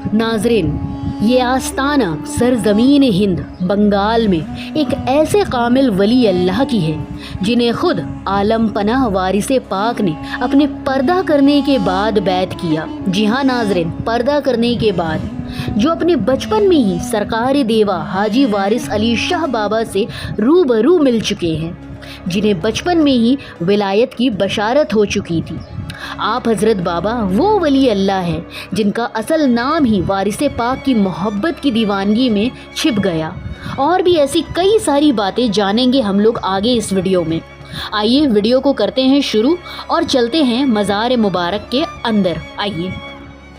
नाजरीन, ये आस्ताना सरजमीन हिंद बंगाल में एक ऐसे कामिल वली अल्लाह की है जिन्हें खुद आलम पनाह वारिसे पाक ने अपने पर्दा करने के बाद बैत किया। जी हाँ नाजरीन, पर्दा करने के बाद, जो अपने बचपन में ही सरकार देवा हाजी वारिस अली शाह बाबा से रूबरू मिल चुके हैं, जिन्हें बचपन में ही विलायत की बशारत हो चुकी थी। आप हज़रत बाबा वो वली अल्लाह है जिनका असल नाम ही वारिसे पाक की मोहब्बत की दीवानगी में छिप गया। और भी ऐसी कई सारी बातें जानेंगे हम लोग आगे इस वीडियो में। आइए वीडियो को करते हैं शुरू और चलते हैं मज़ार मुबारक के अंदर। आइए।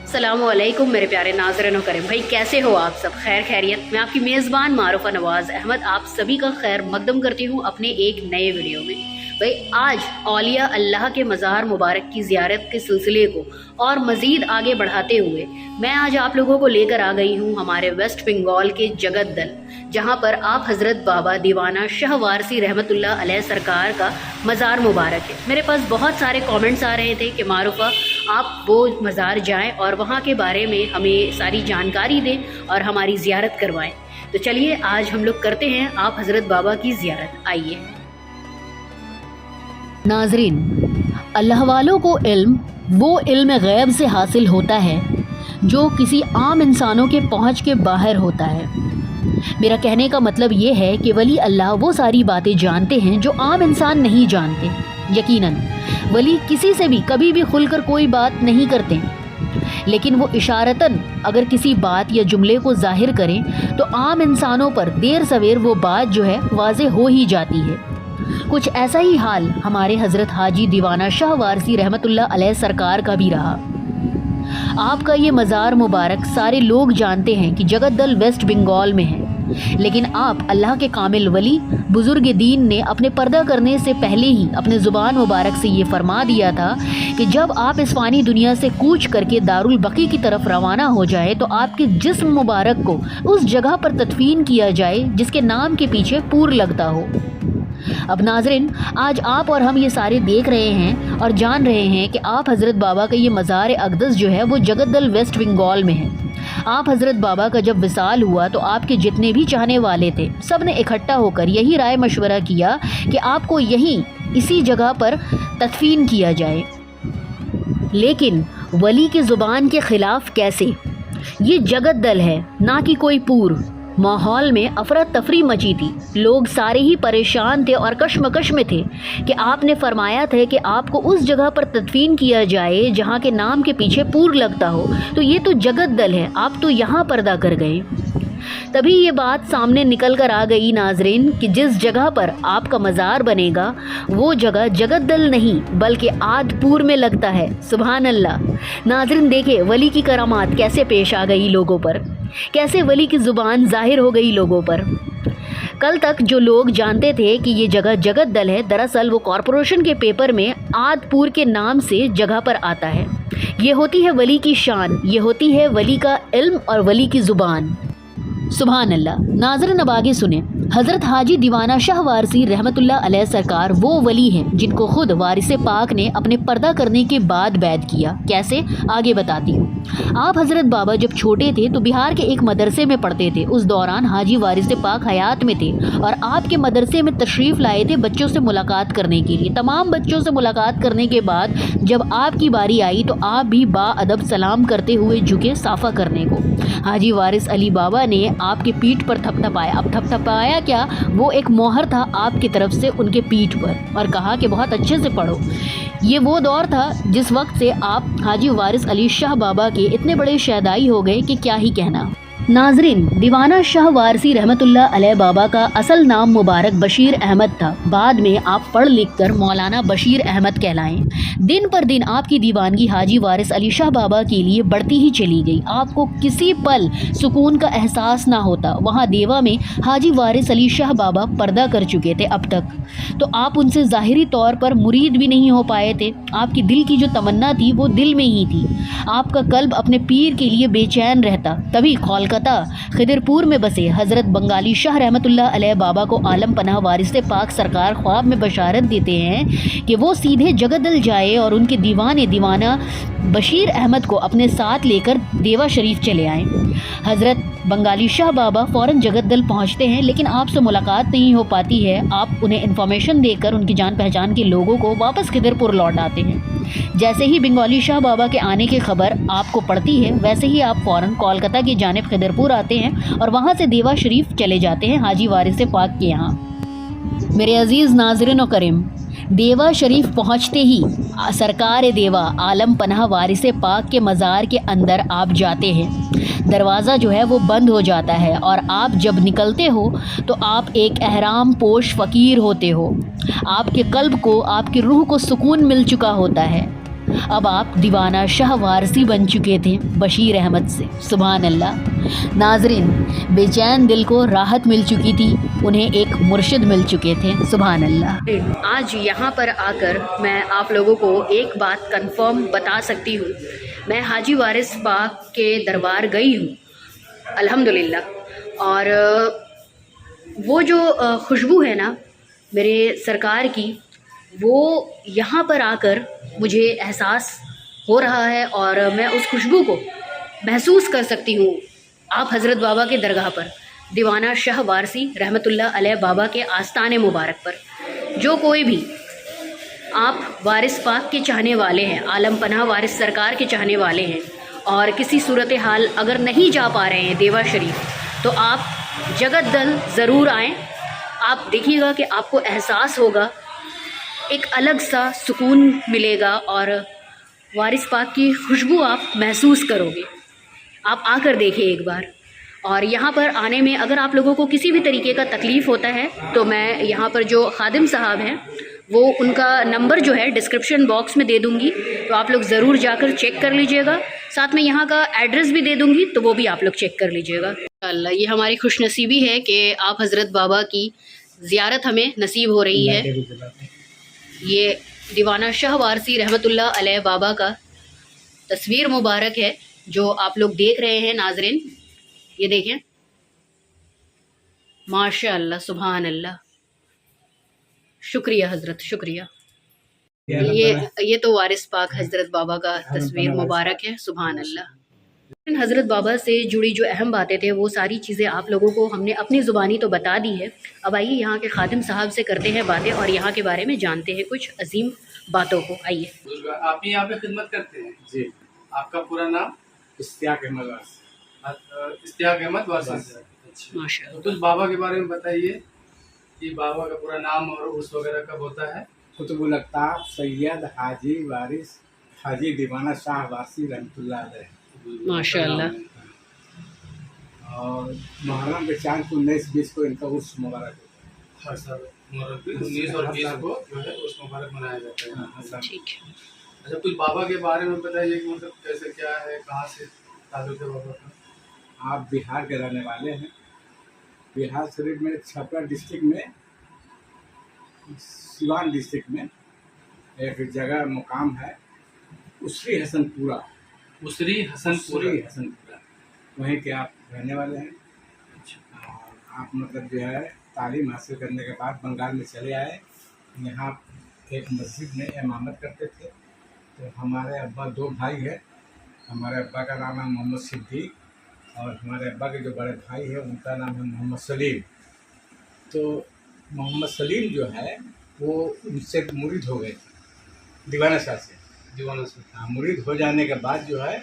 अस्सलामुअलैकुम मेरे प्यारे नाज़रीन व करीम भाई, कैसे हो आप सब? खैर खैरियत। मैं आपकी मेज़बान मारूफ़ा नवाज़ अहमद आप सभी का खैर मकदम करती हूँ अपने एक नए वीडियो में। भाई आज औलिया अल्लाह के मज़ार मुबारक की ज़ियारत के सिलसिले को और मज़ीद आगे बढ़ाते हुए मैं आज आप लोगों को लेकर आ गई हूँ हमारे वेस्ट बंगाल के जगतदल, जहाँ पर आप हज़रत बाबा दीवाना शाह वारसी रहमतुल्लाह अलैह सरकार का मज़ार मुबारक है। मेरे पास बहुत सारे कमेंट्स आ रहे थे कि मारूफ़ा आप वो मज़ार जाएं और वहाँ के बारे में हमें सारी जानकारी दें और हमारी ज़ियारत करवाएं। तो चलिए आज हम लोग करते हैं आप हज़रत बाबा की ज़ियारत। आइए। नाजरीन, अल्लाह वालों को इल्म वो इल्म गैब से हासिल होता है जो किसी आम इंसानों के पहुँच के बाहर होता है। मेरा कहने का मतलब ये है कि वली अल्लाह वो सारी बातें जानते हैं जो आम इंसान नहीं जानते। यकीनन वली किसी से भी कभी भी खुलकर कोई बात नहीं करते, लेकिन वो इशारतन अगर किसी बात या जुमले को जाहिर करें तो आम इंसानों पर देर सवेर वो बात जो है वाज़ेह हो ही जाती है। कुछ ऐसा ही हाल हमारे हज़रत हाजी दीवाना शाह वारसी रहमतुल्लाह अलैह सरकार का भी रहा। आपका ये मज़ार मुबारक सारे लोग जानते हैं कि जगतदल वेस्ट बंगाल में है, लेकिन आप अल्लाह के कामिल वली बुज़ुर्ग दीन ने अपने पर्दा करने से पहले ही अपने ज़ुबान मुबारक से ये फरमा दिया था कि जब आप इस फ़ानी दुनिया से कूच करके दारुल बकी की तरफ रवाना हो जाए तो आपके जिस्म मुबारक को उस जगह पर तदफीन किया जाए जिसके नाम के पीछे पूर लगता हो। अब नाजरीन, आज आप और हम ये सारे देख रहे हैं और जान रहे हैं कि आप हज़रत बाबा का ये मज़ार अक़दस जो है वो जगतदल वेस्ट बंगाल में है। आप हज़रत बाबा का जब विसाल हुआ तो आपके जितने भी चाहने वाले थे सब ने इकट्ठा होकर यही राय मशवरा किया कि आपको यहीं इसी जगह पर तदफीन किया जाए। लेकिन वली की ज़ुबान के ख़िलाफ़ कैसे? ये जगतदल है ना कि कोई पूर। माहौल में अफरा तफरी मची थी, लोग सारे ही परेशान थे और कश्मकश में थे कि आपने फरमाया था कि आपको उस जगह पर तदफीन किया जाए जहाँ के नाम के पीछे पूर लगता हो, तो ये तो जगतदल है, आप तो यहाँ पर्दा कर गए। तभी ये बात सामने निकल कर आ गई नाजरीन कि जिस जगह पर आपका मज़ार बनेगा वो जगह जगतदल नहीं बल्कि आदपुर में लगता है। सुभान अल्लाह। नाजरीन देखे वली की करामात कैसे पेश आ गई लोगों पर, कैसे वली की ज़ुबान जाहिर हो गई लोगों पर। कल तक जो लोग जानते थे कि ये जगह जगतदल है, दरअसल वो कॉरपोरेशन के पेपर में आदपुर के नाम से जगह पर आता है। ये होती है वली की शान, ये होती है वली का इल्म और वली की ज़ुबान। सुभान अल्लाह। नाज़रीन अब आगे सुने। हज़रत हाजी दीवाना शाह वारसी रहमतुल्लाह अलैह सरकार वो वली हैं जिनको खुद वारिसे पाक ने अपने पर्दा करने के बाद बैत किया। कैसे? आगे बताती हूँ। आप हज़रत बाबा जब छोटे थे तो बिहार के एक मदरसे में पढ़ते थे। उस दौरान हाजी वारिसे पाक हयात में थे और आपके मदरसे में तशरीफ़ लाए थे बच्चों से मुलाकात करने के लिए। तमाम बच्चों से मुलाकात करने के बाद जब आपकी बारी आई तो आप भी बाअदब सलाम करते हुए झुके साफ़ा करने को। हाजी वारिस अली बाबा ने आपके पीठ पर थपथपाया। अब थपथपाया क्या, वो एक मोहर था आपकी तरफ से उनके पीठ पर और कहा कि बहुत अच्छे से पढ़ो। ये वो दौर था जिस वक्त से आप हाजी वारिस अली शाह बाबा के इतने बड़े शहदाई हो गए कि क्या ही कहना। नाजरीन, दीवाना शाह वारसी रहमतुल्लाह अलैह बाबा का असल नाम मुबारक बशीर अहमद था। बाद में आप पढ़ लिख कर मौलाना बशीर अहमद कहलाएं। दिन पर दिन आपकी दीवानगी हाजी वारिस अली शाह बाबा के लिए बढ़ती ही चली गई। आपको किसी पल सुकून का एहसास ना होता। वहाँ देवा में हाजी वारिस अली शाह बाबा पर्दा कर चुके थे अब तक, तो आप उनसे ज़ाहिरी तौर पर मुरीद भी नहीं हो पाए थे। आपकी दिल की जो तमन्ना थी वो दिल में ही थी। आपका कल्ब अपने पीर के लिए बेचैन रहता। तभी खौलका कोलकाता खिदरपुर में बसे हज़रत बंगाली शाह रहमतुल्लाह अलैह बाबा को आलम पनाह वारिस पाक सरकार ख्वाब में बशारत देते हैं कि वो सीधे जगदल जाए और उनके दीवाना बशीर अहमद को अपने साथ लेकर देवा शरीफ चले आएँ। हज़रत बंगाली शाह बाबा फ़ौरन जगदल पहुंचते हैं, लेकिन आपसे मुलाकात नहीं हो पाती है। आप उन्हें इन्फॉर्मेशन देकर उनकी जान पहचान के लोगों को वापस खिदरपुर लौट आते हैं। जैसे ही बंगाली शाह बाबा के आने की खबर आपको पड़ती है, वैसे ही आप फ़ौरन कोलकाता की जानिब खिदरपुर आते हैं और वहाँ से देवा शरीफ चले जाते हैं हाजी वारिस पाक के यहाँ। मेरे अज़ीज़ नाज़रीन और करीम, देवा शरीफ पहुँचते ही सरकार देवा आलम पनाह वारिस पाक के मज़ार के अंदर आप जाते हैं। दरवाज़ा जो है वो बंद हो जाता है और आप जब निकलते हो तो आप एक एहराम पोश फ़कीर होते हो। आपके कल्ब को, आपकी रूह को सुकून मिल चुका होता है। अब आप दीवाना शाह वारसी बन चुके थे बशीर अहमद से। सुभान अल्लाह। नाजरीन, बेचैन दिल को राहत मिल चुकी थी, उन्हें एक मुर्शिद मिल चुके थे। सुभान अल्लाह। आज यहाँ पर आकर मैं आप लोगों को एक बात कंफर्म बता सकती हूँ, मैं हाजी वारिस पाक के दरबार गई हूँ अल्हम्दुलिल्लाह, और वो जो खुशबू है ना मेरे सरकार की, वो यहाँ पर आकर मुझे एहसास हो रहा है और मैं उस खुशबू को महसूस कर सकती हूँ। आप हज़रत बाबा के दरगाह पर, दीवाना शाह वारसी रहमतुल्लाह अलैह बाबा के आस्ताने मुबारक पर, जो कोई भी आप वारिस पाक के चाहने वाले हैं, आलम पनाह वारिस सरकार के चाहने वाले हैं और किसी सूरत हाल अगर नहीं जा पा रहे हैं देवा शरीफ, तो आप जगदल ज़रूर आएँ। आप देखिएगा कि आपको एहसास होगा, एक अलग सा सुकून मिलेगा और वारिस पाक की खुशबू आप महसूस करोगे। आप आकर देखिए एक बार। और यहाँ पर आने में अगर आप लोगों को किसी भी तरीके का तकलीफ़ होता है तो मैं यहाँ पर जो खादिम साहब हैं वो उनका नंबर जो है डिस्क्रिप्शन बॉक्स में दे दूँगी, तो आप लोग ज़रूर जाकर चेक कर लीजिएगा। साथ में यहाँ का एड्रेस भी दे दूँगी, तो वो भी आप लोग चेक कर लीजिएगा। अल्लाह, ये हमारी खुशनसीबी है कि आप हज़रत बाबा की ज़ियारत हमें नसीब हो रही है। ये दीवाना शाह वारसी रहमतुल्लाह अलैह बाबा का तस्वीर मुबारक है जो आप लोग देख रहे हैं नाजरीन। ये देखें, माशाअल्लाह, सुभान अल्लाह। शुक्रिया हज़रत, शुक्रिया। ये तो वारिस पाक हज़रत बाबा का तस्वीर मुबारक है। सुभान अल्लाह। हज़रत बाबा से जुड़ी जो अहम बातें थे वो सारी चीज़ें आप लोगों को हमने अपनी ज़ुबानी तो बता दी है। अब आइए यहाँ के खादिम साहब से करते हैं बातें और यहाँ के बारे में जानते हैं कुछ अजीम बातों को। आइए। आप यहाँ पे खिदमत करते हैं जी। आपका पूरा नाम? इश्तियाक अहमद वारसी। इश्तियाक अहमद वारसी। माशाअल्लाह। तो कुछ बाबा के बारे में बताइए कि बाबा का पूरा नाम और उर्स वगैरह कब होता है? कुतुबुल अक्ताब सैयद हाजी वारिस हाजी दीवाना शाह वारसी रहमतुल्लाह अलैह। माशाअल्लाह। और मुहर्रम के चांद को 19-20 को इनका उर्स मुबारक होता है। हर साल मुहर्रम 19 और 20 को जो है उर्स मुबारक मनाया जाता है। ठीक है। अच्छा, कुछ बाबा के बारे में बताइए कि मतलब कैसे क्या है, कहाँ से ताल्लुक है बाबा का? आप बिहार के रहने वाले हैं। बिहार शरीफ में छपरा डिस्ट्रिक्ट में, सिवान डिस्ट्रिक्ट में एक जगह मुकाम है उसरी हसनपुरा। उसरी हसनपुरा, वहीं के आप रहने वाले हैं। और आप मतलब जो है तालीम हासिल करने के बाद बंगाल में चले आए। यहाँ एक मस्जिद में इमामत करते थे। तो हमारे अब्बा 2 भाई हैं। हमारे अब्बा का नाम है मोहम्मद सिद्दीक और हमारे अब्बा के जो बड़े भाई हैं उनका नाम है मोहम्मद सलीम। तो मोहम्मद सलीम जो है वो उनसे मुरीद हो गए थे दीवाना शाह से। दीवाना से हाँ, मुरीद हो जाने के बाद जो है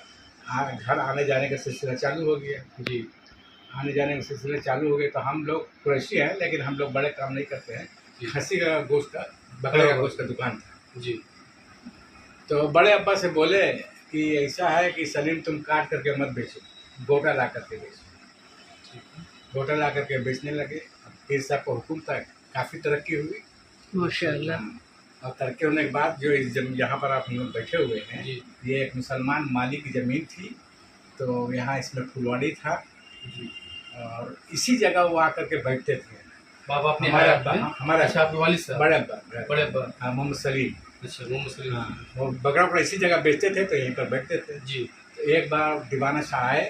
घर आने जाने का सिलसिला चालू हो गया जी। आने जाने का सिलसिला चालू हो गया। तो हम लोग कुरैशी हैं लेकिन हम लोग बड़े काम नहीं करते हैं। खस्सी का गोश्त का, बकरे का गोश्त का दुकान था जी। तो बड़े अब्बा से बोले कि ऐसा है कि सलीम तुम काट करके मत बेचो, गोटा ला करके बेचो। गोटा ला करके बेचने लगे। पीर साहब का हुक्म था, काफ़ी तरक्की हुई माशाअल्लाह। और तरक्की होने के बाद जो यहाँ पर आप हम लोग बैठे हुए हैं जी। ये एक मुसलमान माली की ज़मीन थी। तो यहाँ इसमें फुलवाड़ी था जी। और इसी जगह वो आकर के बैठते थे बाबा अपने हमारे अब्बा। हमारे अच्छा, आपके वालिद साहब? बड़े अब्बा। बड़े अब्बा। हाँ, मोहम्मद सलीम। अच्छा, वो मुस्लिम। हाँ, वो बकरा पर इसी जगह बेचते थे तो यहीं पर बैठते थे। जी। तो एक बार दीवाना शाह आए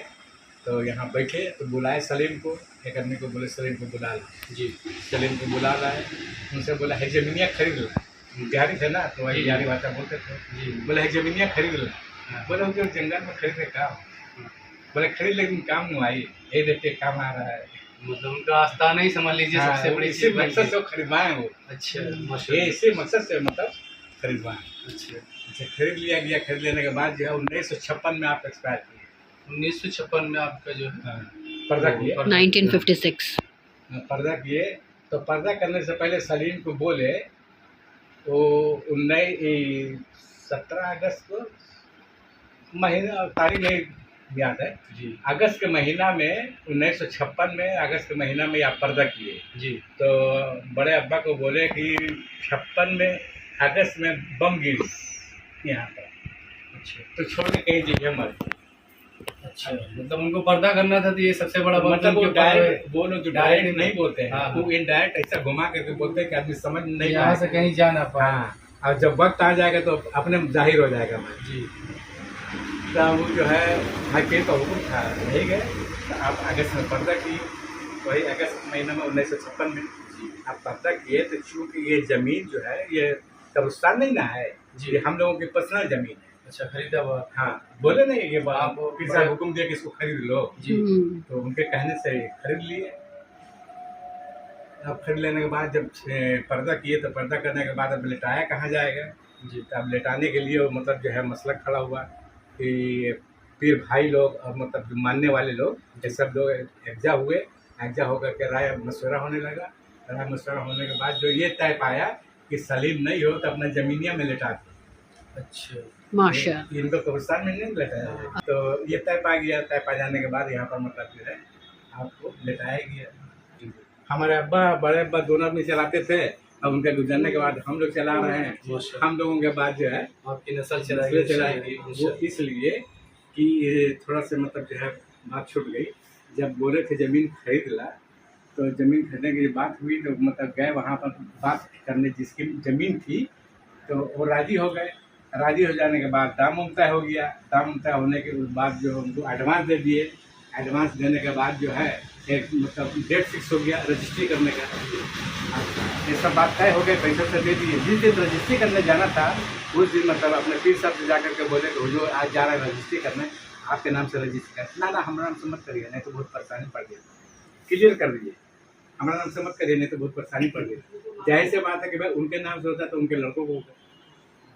तो यहाँ बैठे तो बुलाए सलीम को, एक आदमी को बोले सलीम को बुला ला। जी सलीम को बुला लाए, उनसे बोला है ज़मीनिया खरीद ला। बिहारी थे ना तो वही बिहारी भाषा बोलते थे। जी बोले है ज़मीनिया खरीद ला। बोले जो जंगल में खरीदे काम, बोले खरीद लेकिन काम नहीं आई, ये देखिए काम आ रहा है। मतलब उनका आस्थाना ही समझ लीजिए हाँ, सबसे बड़ी इसी चीज बन मकसद गई। से खरीदवाए वो। अच्छा ये माशाल्लाह। इसी मकसद से मतलब खरीदवाए। अच्छा अच्छा खरीद लिया गया, खरीद लेने के बाद जो है 1956 में आप एक्सपायर किए। 1956 में आपका जो है हाँ, पर्दा किए। 1956। पर्दा किए तो पर्दा करने से पहले सलीम को बोले तो 17 अगस्त को महीना तारीख नहीं याद है, जी अगस्त के महीना में 1956 में अगस्त के महीना में आप पर्दा किए। जी तो बड़े अब्बा को बोले कि 56 में अगस्त में बम गिरी यहाँ पर, अच्छा तो छोड़ के कहीं जगह मत। अच्छा मतलब उनको पर्दा करना था तो ये सबसे बड़ा मतलब वो उनके ऊपर डायरेक्ट वो लोग जो डायरेक्ट नहीं बोलते हैं, हाँ, वो इनडायरेक्ट ऐसा घुमा करके बोलते हैं कि आदमी समझ नहीं यहाँ से पाएगा। कहीं जा ना पाए। हाँ, और जब वक्त आ जाएगा तो अपने जाहिर हो जाएगा मैं। जी तो वो जो है हाईकोर्ट का हुक्म था, नहीं गए तो आप अगस्त में पर्दा की। वही अगस्त महीने में 1956 में आप पर्दा किए तो चूँकि ये ज़मीन जो है ये कब्रिस्तान नहीं ना है, जी। ये हम लोगों की पर्सनल ज़मीन है। अच्छा खरीदा हुआ। हाँ, बोले नहीं ये आप फिर साहब हुक्म दिया कि इसको खरीद लो, जी तो उनके कहने से खरीद लिए। अब खरीद लेने के बाद जब पर्दा किए तो पर्दा करने के बाद अब लेटाया कहाँ जाएगा जी तो अब लेटाने के लिए वो मतलब जो है मसला खड़ा हुआ कि पीर भाई लोग और मतलब जो मानने वाले लोग ये सब लोग एकजा हुए। एकजा होकर के राय मशवरा होने लगा। राय मशवरा होने के बाद जो ये तय पाया कि सलीम नहीं हो तो अपना ज़मीनिया में लेटा दो। अच्छा माशा। इनको कब्रिस्तान में नहीं लेटाया। तो ये तय पा गया। तय पा जाने के बाद यहाँ पर मतलब जो है आपको लेटाया गया। हमारे अब्बा बड़े अब्बा दोनों आदमी चलाते थे, अब उनके गुजरने के बाद हम लोग चला रहे हैं। हम लोगों के बाद जो है आपकी नस्ल नस्लें चलाएगी चलाएगी। वो इसलिए कि ये थोड़ा सा मतलब जो है बात छूट गई। जब बोले थे ज़मीन खरीद ला तो ज़मीन खरीदने की बात हुई तो मतलब गए वहाँ पर बात करने जिसकी ज़मीन थी तो वो राज़ी हो गए। राज़ी हो जाने के बाद दाम उम तय हो गया। दाम उम तय होने के बाद जो उनको एडवांस दे दिए। एडवांस देने के बाद जो है एक मतलब डेट फिक्स हो गया रजिस्ट्री करने का। ये सब बात तय हो गई, पैसे से दे दिए। जिस दिन रजिस्ट्री करने जाना था उस दिन मतलब अपने पीर साहब से जाकर के बोले कि हुजूर आज जा रहा है रजिस्ट्री करने, आपके नाम से रजिस्ट्री कर। ना हमारा नाम से मत करिए, नहीं तो बहुत परेशानी पड़ गई। क्लियर कर दीजिए, हमारा नाम से मत करिए, नहीं तो बहुत परेशानी पड़ गई। जाहिर सी बात है कि भाई उनके नाम से होता तो उनके लड़कों को होगा।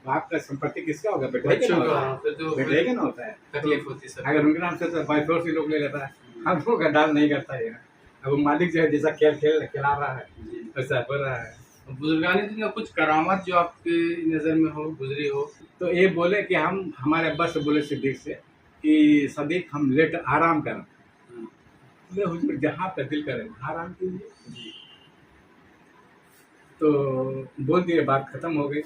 बाप का संपत्ति किसका होगा? बेटे का बच्चों का होता है। फिर तो बेटे का ना होता है। तकलीफ होती है सब। अगर उनके नाम से तो बाई फोर्स ही लोग ले लेता है। हम लोग का डाल नहीं करता है। अब मालिक जो है जैसा खिला रहा है वैसा हो रहा है। बुजुर्गानी दिन में कुछ करामात जो आपकी नज़र में हो, गुजरी हो? तो ये बोले कि हम हमारे अब्बा से बोले सिद्दीक से कि सदीक हम लेट आराम करें। बोले हुजूर जहाँ पे दिल करे आराम कीजिए। जी तो बोल दिए, बात खत्म हो गई।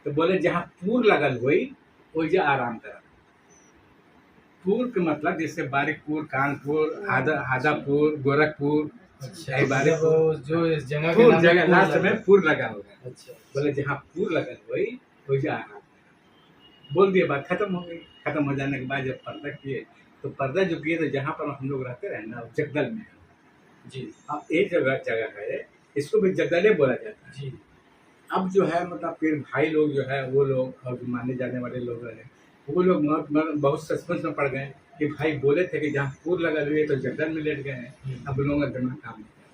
तो बोले जहाँ पूर लगल हुई वही आराम करा। पूर के मतलब जैसे बारिकपुर, कानपुर, हादापुर, गोरखपुर, अच्छा यही बारिक मतलब वो जो इस जगह के पूर नाम जगह पूर लास्ट लगा। में पूर लगा होगा। अच्छा बोले जहाँ पूर लगल हुई वही आराम करा। बोल दिए, बात खत्म हो गई। खत्म हो जाने के बाद जब पर्दा किए तो पर्दा जो किए तो जहाँ पर हम लोग रहते रहे ना जगदल में। जी अब एक जगह है, इसको भी जगदले बोला जाता है। जी अब जो है मतलब फिर भाई लोग जो है वो लोग और जो माने जाने वाले लोग रहे वो लोग बहुत सस्पेंस में पड़ गए कि भाई बोले थे कि जहाँ पूर लगा हुए तो जगदल में लेट गए हैं। अब उन लोगों का दिमाग काम नहीं किया।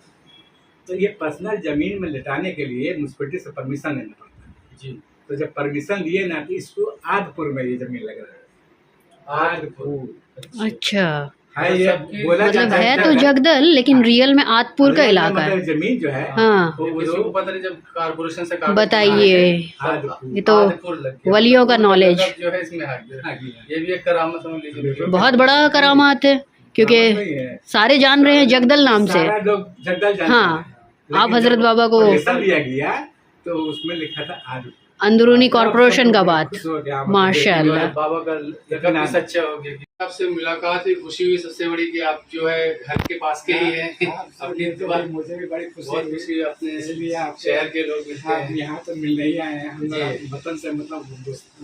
तो ये पर्सनल ज़मीन में लेटाने के लिए म्यूनसिपलिटी से परमिशन लेना पड़ता है। जी तो जब परमिशन लिए ना तो इसको आदपुर में ये ज़मीन लग रहा है। आदपुर अच्छा, है ये बोला मतलब जाता है तो जगदल लेकिन रियल में आदपुर का इलाका है। मतलब ज़मीन जो है हाँ। वो किसी को पता नहीं, जब कारपोरेशन से बताइए, आदपुर ये तो आदिपुर लग गया। वलियों का नॉलेज जो है इसमें आ गया। ये भी एक करामत समझ लीजिए। बहुत बड़ा करामात है क्योंकि सारे जान रहे हैं जगदल नाम से। सारा लोग जगदल जानते हाँ, हैं। आप लेकिन हजरत जब बाबा को परमिशन लिया गया तो उसमें लिखा था आदपुर। अंदरूनी कॉरपोरेशन का बात। खुश हो गया, माशाल्लाह। बाबा का लकब भी सच्चा हो गया। आपसे मुलाकात हुई, खुशी हुई सबसे बड़ी कि आप जो है घर के पास के ही हैं। अपनी दुआ मुझे भी बड़ी खुशी बहुत हुई। खुशी हुई, अपने इसलिए आप शहर के लोग मिलते आप हैं। यहाँ तो मिलने ही आए हैं। हम जी। वतन से मतलब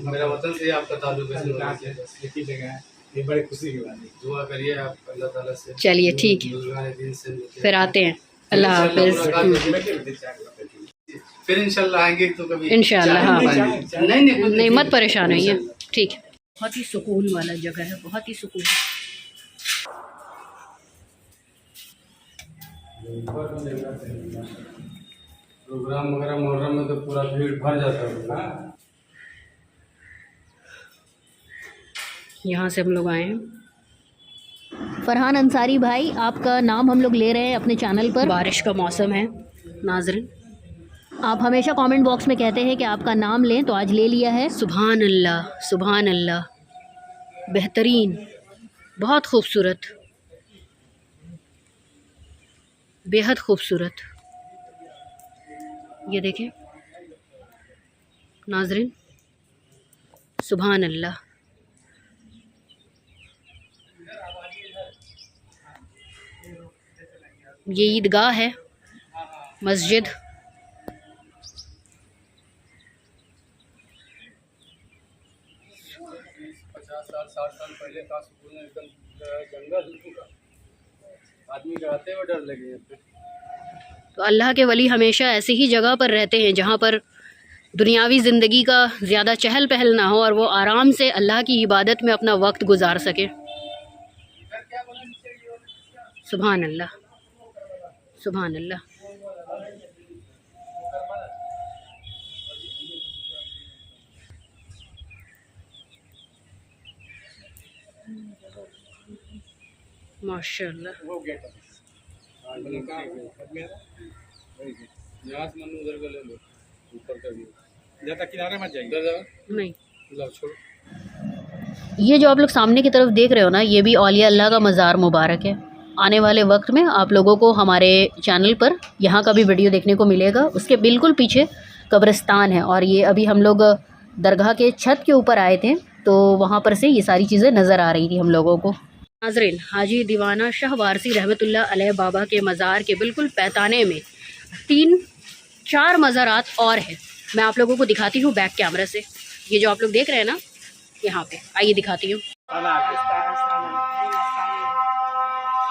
मेरा वतन से आपका ताल्लुक है। एक ही जगह है। ये बड़ी खुशी की बात है। दुआ करिए आप अल्लाह ताला से। चलिए ठीक है, बुजुर्गान दिन से मिलते हैं। फिर आते हैं। अल्लाह हाफिज। फिर इंशाल्लाह आएंगे तो कभी इंशाल्लाह, हाँ। नहीं मत परेशान होइए, ठीक है। बहुत ही सुकून वाला जगह है, बहुत ही सुकून। प्रोग्राम वगैरह मुहर्रम में तो पूरा भीड़ भर जाता है। यहाँ से हम लोग आए हैं। फरहान अंसारी भाई, आपका नाम हम लोग ले रहे हैं अपने चैनल पर। बारिश का मौसम है नाज़रीन, आप हमेशा कमेंट बॉक्स में कहते हैं कि आपका नाम लें, तो आज ले लिया है। सुभान अल्लाह, सुभान अल्लाह, बेहतरीन, बहुत खूबसूरत, बेहद खूबसूरत। ये देखें नाज़रीन, सुभान अल्लाह। ये ईदगाह है, मस्जिद। साठ साल पहले का सुकून एकदम जंगल, आदमी का आते हुए डर लगे। तो अल्लाह के वली हमेशा ऐसे ही जगह पर रहते हैं जहाँ पर दुनियावी ज़िंदगी का ज़्यादा चहल पहल ना हो और वो आराम से अल्लाह की इबादत में अपना वक्त गुजार सके। सुभान अल्लाह, सुभान अल्लाह। माशाअल्लाह। यहाँ से मनु उधर का ले लो, ऊपर का व्यू। ज़्यादा किनारे मत जाइए। नहीं, लो छोड़। ये जो आप लोग सामने की तरफ देख रहे हो ना, ये भी औलिया अल्लाह का मज़ार मुबारक है। आने वाले वक्त में आप लोगों को हमारे चैनल पर यहाँ का भी वीडियो देखने को मिलेगा। उसके बिल्कुल पीछे कब्रिस्तान है और ये अभी हम लोग दरगाह के छत के ऊपर आए थे, तो वहाँ पर से ये सारी चीज़ें नज़र आ रही थी हम लोगों को। नाज़रीन, हाजी दीवाना शाह वारसी रहमतुल्लाह अलैह बाबा के मज़ार के बिल्कुल पैताने में 3-4 मज़ारात और हैं। मैं आप लोगों को दिखाती हूँ बैक कैमरा से। ये जो आप लोग देख रहे हैं ना, यहाँ पे आइए दिखाती हूँ।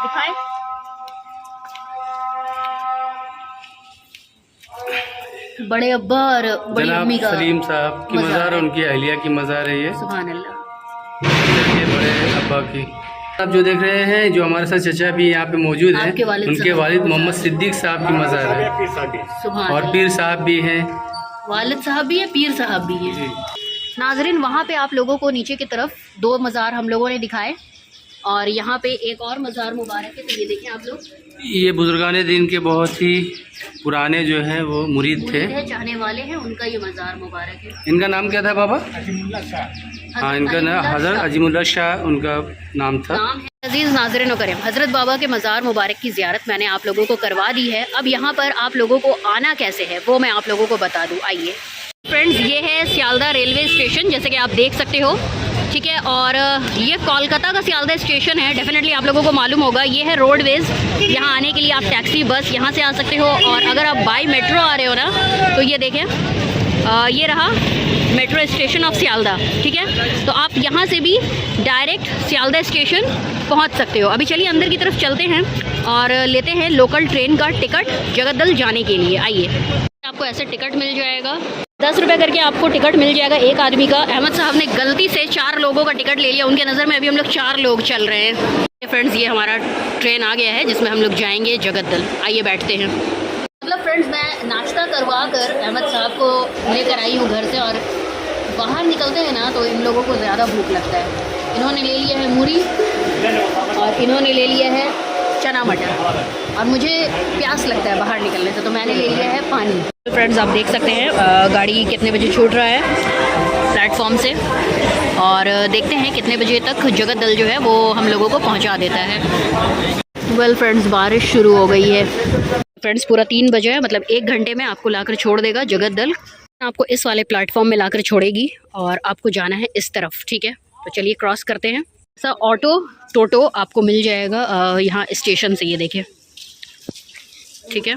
दिखाएं। बड़े अब्बा और बड़ी जनाब अम्मी का सलीम साहब की मज़ार, उनकी अहलिया की मज़ार है ये। सुभान अल्लाह। ये बड़े अब्बा की। आप जो देख रहे हैं, जो हमारे साथ चचा भी यहाँ पे मौजूद हैं, आपके वालिद उनके साहब। वालिद मोहम्मद सिद्दीक साहब की मज़ार है। सुभान और पीर साहब भी हैं। वालिद साहब भी है, पीर साहब भी है। नाजरीन, वहाँ पे आप लोगों को नीचे की तरफ 2 मज़ार हम लोगों ने दिखाए और यहाँ पे एक और मज़ार मुबारक है। तो ये देखें आप लोग, ये बुजुर्गान दिन के बहुत ही पुराने जो हैं वो मुरीद थे, चाहने वाले हैं, उनका ये मज़ार मुबारक है। इनका नाम क्या था बाबा? अजीमुल्लाह शाह। हाँ, इनका नाम हज़रत अजीमुल्लाह शाह उनका नाम था। नाम है। अजीज़ नाज़रीन व करीम, हज़रत बाबा के मज़ार मुबारक की ज़ियारत मैंने आप लोगों को करवा दी है। अब यहाँ पर आप लोगों को आना कैसे है वो मैं आप लोगों को बता दूँ। आइए फ्रेंड्स, ये है सियालदा रेलवे स्टेशन, जैसे कि आप देख सकते हो, ठीक है। और ये कोलकाता का सियालदा स्टेशन है, डेफिनेटली आप लोगों को मालूम होगा। ये है रोडवेज़। यहाँ आने के लिए आप टैक्सी, बस यहाँ से आ सकते हो। और अगर आप बाई मेट्रो आ रहे हो ना, तो ये देखें, ये रहा मेट्रो स्टेशन ऑफ सियालदा, ठीक है। तो आप यहाँ से भी डायरेक्ट सियालदा स्टेशन पहुँच सकते हो। अभी चलिए अंदर की तरफ चलते हैं और लेते हैं लोकल ट्रेन का टिकट जगतदल जाने के लिए। आइए, आपको ऐसे टिकट मिल जाएगा, 10 रुपये करके आपको टिकट मिल जाएगा एक आदमी का। अहमद साहब ने गलती से 4 लोगों का टिकट ले लिया, उनके नज़र में अभी हम लोग 4 लोग चल रहे हैं। फ्रेंड्स, ये हमारा ट्रेन आ गया है जिसमें हम लोग जाएंगे जगतदल। आइए बैठते हैं। मतलब फ्रेंड्स, मैं नाश्ता करवा कर अहमद साहब को लेकर आई हूँ घर से, और बाहर निकलते हैं ना तो इन लोगों को ज़्यादा भूख लगता है। इन्होंने ले लिया है मूरी और इन्होंने ले लिया है चना मटर, और मुझे प्यास लगता है बाहर निकलने से, तो मैंने ले लिया है पानी। फ्रेंड्स, आप देख सकते हैं गाड़ी कितने बजे छूट रहा है प्लेटफॉर्म से, और देखते हैं कितने बजे तक जगतदल जो है वो हम लोगों को पहुंचा देता है। वेल फ्रेंड्स, बारिश शुरू हो गई है। फ्रेंड्स, पूरा 3 बजे है, मतलब 1 घंटे में आपको लाकर छोड़ देगा जगतदल। आपको इस वाले प्लेटफॉर्म में लाकर छोड़ेगी और आपको जाना है इस तरफ, ठीक है। तो चलिए क्रॉस करते हैं। ऐसा ऑटो टोटो आपको मिल जाएगा यहाँ स्टेशन से, ये देखिए, ठीक है।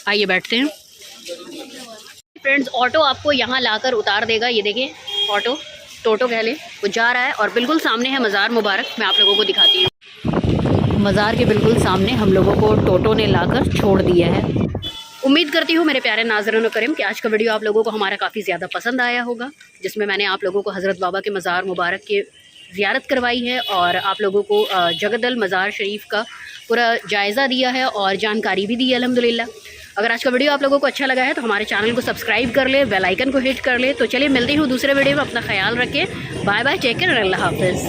आइए बैठते हैं। फ्रेंड्स, ऑटो आपको यहाँ लाकर उतार देगा, ये देखिए ऑटो, टोटो कह लें, वो जा रहा है और बिल्कुल सामने है मज़ार मुबारक। मैं आप लोगों को दिखाती हूँ। मज़ार के बिल्कुल सामने हम लोगों को टोटो ने लाकर छोड़ दिया है। उम्मीद करती हूँ मेरे प्यारे नाज़रीन करीम कि आज का वीडियो आप लोगों को हमारा काफ़ी ज़्यादा पसंद आया होगा, जिसमें मैंने आप लोगों को हज़रत बाबा के मज़ार मुबारक की ज़ियारत करवाई है और आप लोगों को जगदल मज़ार शरीफ का पूरा जायज़ा दिया है और जानकारी भी दी है अल्हम्दुलिल्लाह। अगर आज का वीडियो आप लोगों को अच्छा लगा है तो हमारे चैनल को सब्सक्राइब कर ले, बेल आइकन को हिट कर ले। तो चलिए मिलती हूँ दूसरे वीडियो में, अपना ख्याल रखें। बाय बाय, टेक केयर, अल्लाह हाफ़िज़।